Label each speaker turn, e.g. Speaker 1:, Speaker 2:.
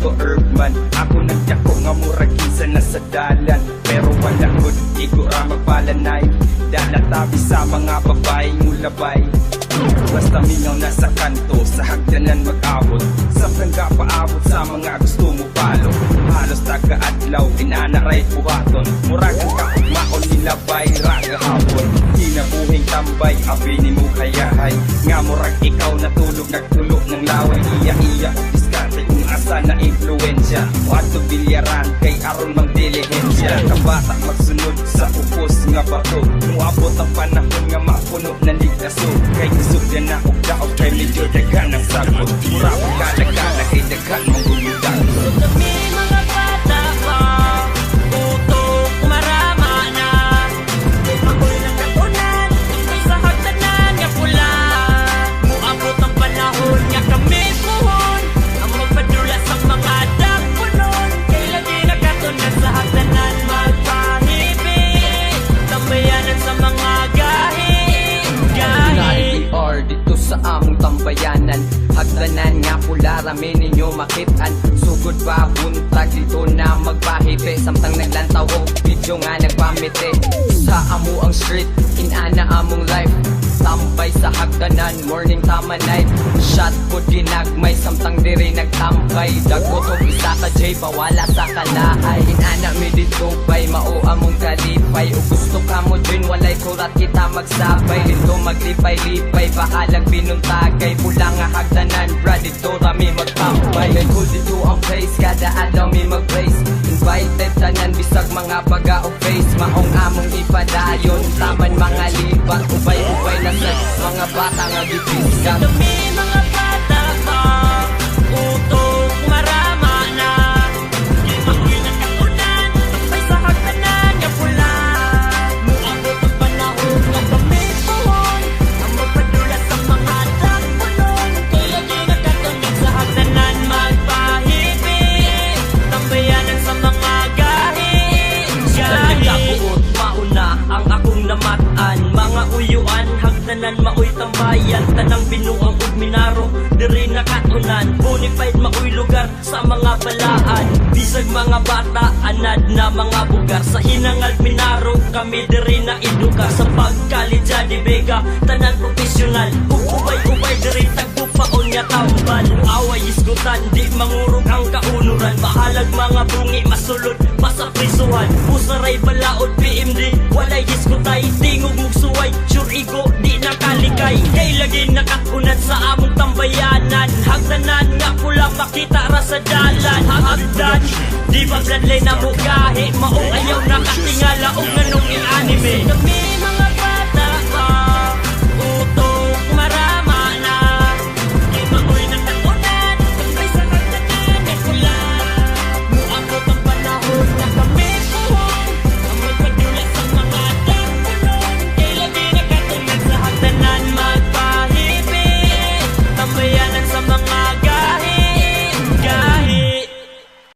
Speaker 1: to herb man. Ako nagdako nga murag kinsa na sa dalan, pero wala gud igura magpalanay. Dalatabi sa mga babae ngulabay, basta mingaw na sa kanto, sa hagdanan mag-abot. Sa prangga paabot sa mga gusto mo palo. Halos taga-adlaw, inanaray buhaton. Muragang kaugmaon nilabay, raga hapon. Kinabuhing tambay, abini mo kayahay. Nga murag ikaw natulog, nagtulog ng laway. Iya-iya, diskarte kung asa na influensya. Wato bilyaran, kay aron mang dilihensya. Kabata magsunod sa upos nga bato. Muabot ang panahon nga mapuno na ligtaso. Kay isugyan na og daog, kay medyo daghan ang sagot. Mura ko kalagana, kay daghan mong guludan.
Speaker 2: Kami mga bata pa, utok marama na. Ako'y nagkatunan, may sa hagdanan nga pula. Muabot ang panahon nga kami puhon, ang magpadula sa mga dakpunon. Kay lagi nagkatunan sa hagdanan magpahibig, tambayanan sa mga gahi.
Speaker 3: or dito sa among tambayanan, hagdanan nga pula rami ninyo makitaan. Sugod pa buntag dito na magpahipi, samtang naglantaw o video nga nagpamiti. Sa amo ang street, inana among life, tambay sa hagdanan, morning tama night. Shot po ginagmay, samtang diri nagtambay. Dagot o isa ka J, bawala sa kalahay. Inana mi dito bay, mao among kalipay. O gusto ka mo dyan, walay kurat kita magsabay. Dito maglipay-lipay, bahalag binuntagay. Pula nga hagdanan, brad, dito rami magtambay. May cool dito ang place, kada adlaw mi mag-place. Invited tanan, bisag mga baga o face. Maong among ipadayon, taman mga libat. Ubay-ubay na sa mga bata nga gipisgan.
Speaker 2: Kami mga bata pa, utok marama na. Ako'y nagkatunan, may sa hagdanan nga pula. Muabot ang panahon nga kami puhon, ang magpadula sa mga dakpunon. Kay lagi nagkatunan sa hagdanan magpahibig, tambayanan sa mga gahi.
Speaker 3: Nagkabuot mauna ang akong namatan, mga uyuan hagdanan maoy tambayan. Tanang binuang ug minaro diri nakatunan, bonified maoy lugar sa mga balaan. Bisag mga bata anad na mga bugar, sa hinangal minaro kami diri na eduka. Sa pagkalidya di bega tanan profesional, ug ubay-ubay diri tagpupaon nga tambal. Away isgutan di mangurog ang kaunuran, bahalag mga bungi masulod pa sa prisuhan. Usaray balaod PMD, walay diskutay, tingog mugsuway, sure ego di nakalikay. Kay lagi nakakunat sa among tambayanan, hagdanan nga pula makita ra sa dalan. Hagdan, di ba bloodline na mo gahi, maong ayaw nakatingala og nanong anime.